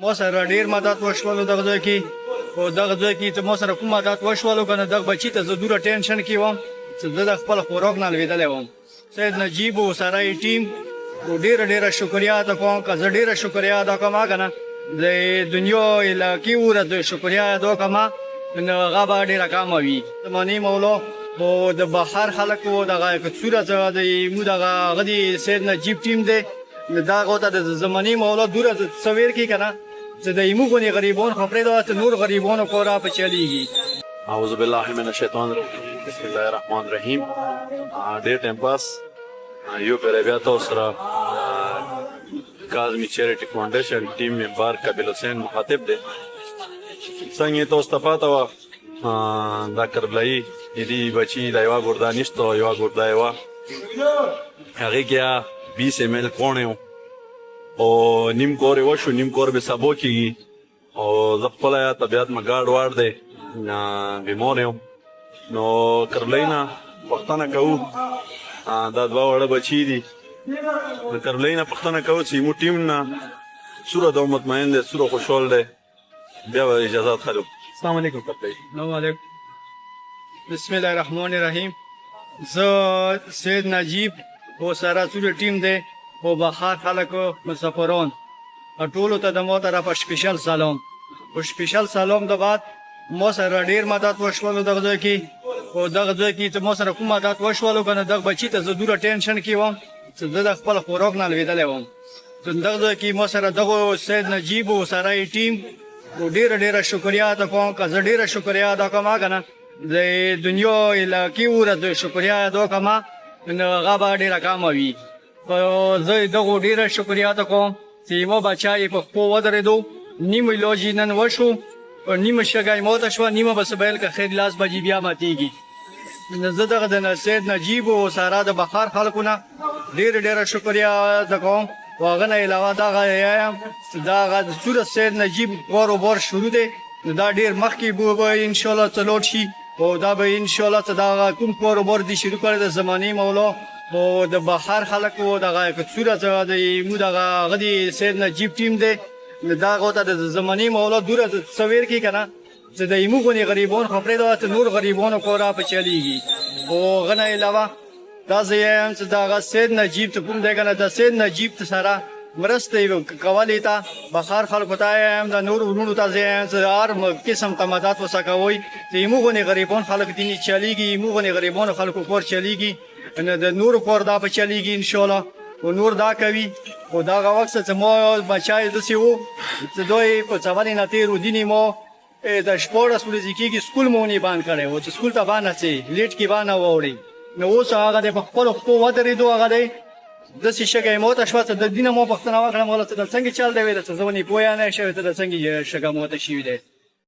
مو سره ډیر مدد وشول دغه ځای کې او دغه ځای کې چې مو سره کوم مدد وشول کنه دغه بچی ته زه دوره ټینشن کې وم چې زه د خپل خوراک نه لوېدلی وم سید نجیب او سره یې ټیم ډیره شکریا ادا کوم که زه ډیره شکریا ادا کوم کنه د دنیا علاقې وره د شکریا ادا کوم نو هغه به ډیره کمه وي زمانې مولا او د بهر خلک و دغه کڅوره د مو دغه هغه د سید نجیب ټیم دی دا غوته د زمانې مولا دوره تصویر کې کنه چې د ایمو غونې غریبان خو پرېږده چې نور غریبانو کورا په چلیږي. اعوذ بالله من الشیطان الرجیم بسم الله الرحمن الرحیم. ډېر ټایم پاس یو پرې بیا تاسو سره کاظمي چیریټي فاونډیشن ټیم ممبر کابل حسین مخاطب دی. څنګه تاسو ته پاته وه دا کربلایي دې بچي دا یوه ګرده نشته یوه ګرده یې وه هغې کې 20 ml کوڼې و او نیم کور یې وشو نیم کور به سبو کېږي او زه خپله طبیعت مې ګاډ واډ دی بیمار یم نو کربلۍ نه پوښتنه کوو دا دوه وړه بچي دي د کربلۍ نه پوښتنه کوو چې زموږ ټیم نه څومره دا مطمئن دی څومره خوشحال دی بیا به اجازات خلو. السلام علیکم کربلۍ. السلام علیکم. بسم الله الرحمن الرحیم. زه سید نجیب او سره څومره ټیم دی او بهر خلکو مسافران ټولو ته د ما طرفه سپیشل سلام او سپیشل سلام د بعد ما سره ډیر مدد وشول دغه ځای کې او دغه ځای کې چې ما سره کوم مدد وشول کنه دغه بچی ته زه دوره ټینشن کې وم چې زه د خپل خوراک نه لوېدلی وم دغه ځای کې ما سره دغه سید نجیب او سره یې ټیم ډیره شکریا ادا کوم که زه ډیره شکریا ادا کوم کنه د دنیا علاقې وره د شکریا ادا کوم نو هغه به ډیره کمه وي زه دغه ډیره شکریا ادا کوم چې یوه بچه یې په پښو ودرېدو نیم علاج یې نن وشو نیمه شګه یې ماته شوه نیمه به سبیل که خیر لاس بجې بیا ماتېږي. زه دغه د سید نجیب او ساره د بهر خلکو نه ډیره شکریا ادا کوم او هغه نه علاوه دغه یم چې دغه څومره سید نجیب کاروبار شروع دی نو دا ډېر مخکې به انشاءالله څلور شي او دا به انشاءالله چې دغه کوم کاروبار دې شروع کړی د زمانې مولا او د بهر خلکو دغه کڅوره د مو دغه هغه د سید نجیب ټیم دی دا غوته د زمانې مولا دوره تصویر کې کنه چې د ایمو غونې غریبان خو پرېږده چې نور غریبانو کورا په چلیږي او هغه نه علاوه دا زه یم چې دغه سید نجیب ته کوم دی کنه د سید نجیب ته سره مرسته کولی ته بهر خلکو ته یم د نور ورونو ته زه یم چې هر قسم ته مدد ورڅه کوئ چې ایمو غونې غریبان خلک دیني چلیږي ایمو غونې غریبانو خلکو کور چلیږي د نورو کور دا په چلیږي انشاءالله او نور دا کوي او دغه وخت چې ما بچی داسې و چې دوی په څولې نه تېر و دینې ما د 14 ورځې کېږي سکول مو ونې بند کړی و چې سکول ته به نه څې لیټ کې به نه واوړئ نو اوس هغه دی په خپلو پښو ودرېدو هغه دی داسې شګه یې ماته شوه چې د دې نه ما پوښتنه وکړم غله چې دا څنګه چل دی ویل چې زه ونې پوه نه شوی ته دا څنګه شګه ماته شوي دی